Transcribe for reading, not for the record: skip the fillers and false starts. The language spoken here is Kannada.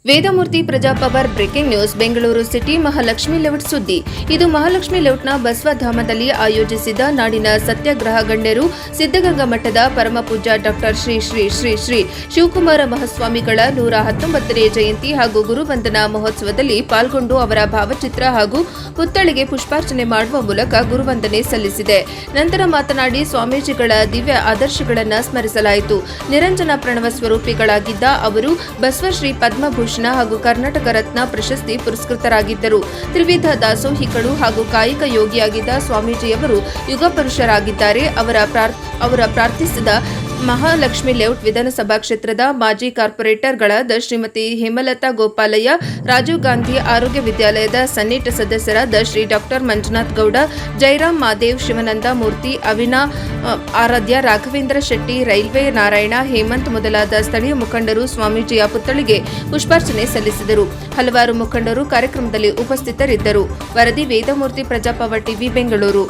Vedamurthy Prajapower breaking news Bengaluru city Mahalakshmi layout ಸುದ್ದಿ. ಇದು ಮಹಾಲಕ್ಷ್ಮಿ ಲೇಔಟ್ನ ಬಸವಧಾಮದಲ್ಲಿ ಆಯೋಜಿಸಿದ ನಾಡಿನ ಸತ್ಯಾಗ್ರಹ ಗಣ್ಯರು ಸಿದ್ದಗಂಗಾ ಮಠದ ಪರಮಪೂಜ್ಯ ಡಾಕ್ಟರ್ ಶ್ರೀ ಶ್ರೀ ಶ್ರೀ ಶ್ರೀ ಶಿವಕುಮಾರ ಮಹಾಸ್ವಾಮಿಗಳ 119ನೇ ಜಯಂತಿ ಹಾಗೂ ಗುರುವಂದನಾ ಮಹೋತ್ಸವದಲ್ಲಿ ಪಾಲ್ಗೊಂಡು ಅವರ ಭಾವಚಿತ್ರ ಹಾಗೂ ಪುತ್ಥಳಿಗೆ ಪುಷ್ಪಾರ್ಚನೆ ಮಾಡುವ ಮೂಲಕ ಗುರುವಂದನೆ ಸಲ್ಲಿಸಿದೆ. ನಂತರ ಮಾತನಾಡಿ ಸ್ವಾಮೀಜಿಗಳ ದಿವ್ಯ ಆದರ್ಶಗಳನ್ನು ಸ್ಮರಿಸಲಾಯಿತು. ನಿರಂಜನ ಪ್ರಣವ ಸ್ವರೂಪಿಗಳಾಗಿದ್ದ ಅವರು ಬಸವಶ್ರೀ ಪದ್ಮಭೂಷಣ ಹಾಗೂ ಕರ್ನಾಟಕ ರತ್ನ ಪ್ರಶಸ್ತಿ ಪುರಸ್ಕೃತರಾಗಿದ್ದರು. ತ್ರಿವಿಧ ದಾಸೋಹಿಗಳು ಹಾಗೂ ಕಾಯಿಕ ಯೋಗಿಯಾಗಿದ್ದ ಸ್ವಾಮೀಜಿಯವರು ಯುಗ ಪುರುಷರಾಗಿದ್ದಾರೆ. ಅವರ ಪ್ರಾರ್ಥಿಸಿದ ಮಹಾಲಕ್ಷ್ಮಿ ಲೇಔಟ್ ವಿಧಾನಸಭಾ ಕ್ಷೇತ್ರದ ಮಾಜಿ ಕಾರ್ಪೊರೇಟರ್ಗಳಾದ ಶ್ರೀಮತಿ ಹೇಮಲತಾ ಗೋಪಾಲಯ್ಯ, ರಾಜೀವ್ ಗಾಂಧಿ ಆರೋಗ್ಯ ವಿದ್ಯಾಲಯದ ಸನ್ನಿಹಿತ ಸದಸ್ಯರಾದ ಶ್ರೀ ಡಾಕ್ಟರ್ ಮಂಜುನಾಥ್ ಗೌಡ, ಜಯರಾಮ್ ಮಾದೇವ್, ಶಿವಾನಂದ ಮೂರ್ತಿ, ಅವಿನಾ ಆರಾಧ್ಯ, ರಾಘವೇಂದ್ರ ಶೆಟ್ಟಿ, ರೈಲ್ವೆ ನಾರಾಯಣ, ಹೇಮಂತ್ ಮೊದಲಾದ ಸ್ಥಳೀಯ ಮುಖಂಡರು ಸ್ವಾಮೀಜಿಯ ಪುತ್ಥಳಿಗೆ ಪುಷ್ಪಾರ್ಚನೆ ಸಲ್ಲಿಸಿದರು. ಹಲವಾರು ಮುಖಂಡರು ಕಾರ್ಯಕ್ರಮದಲ್ಲಿ ಉಪಸ್ಥಿತರಿದ್ದರು. ವರದಿ ವೇದಮೂರ್ತಿ ಪ್ರಜಾಪವರ್ ಟಿವಿ ಬೆಂಗಳೂರು.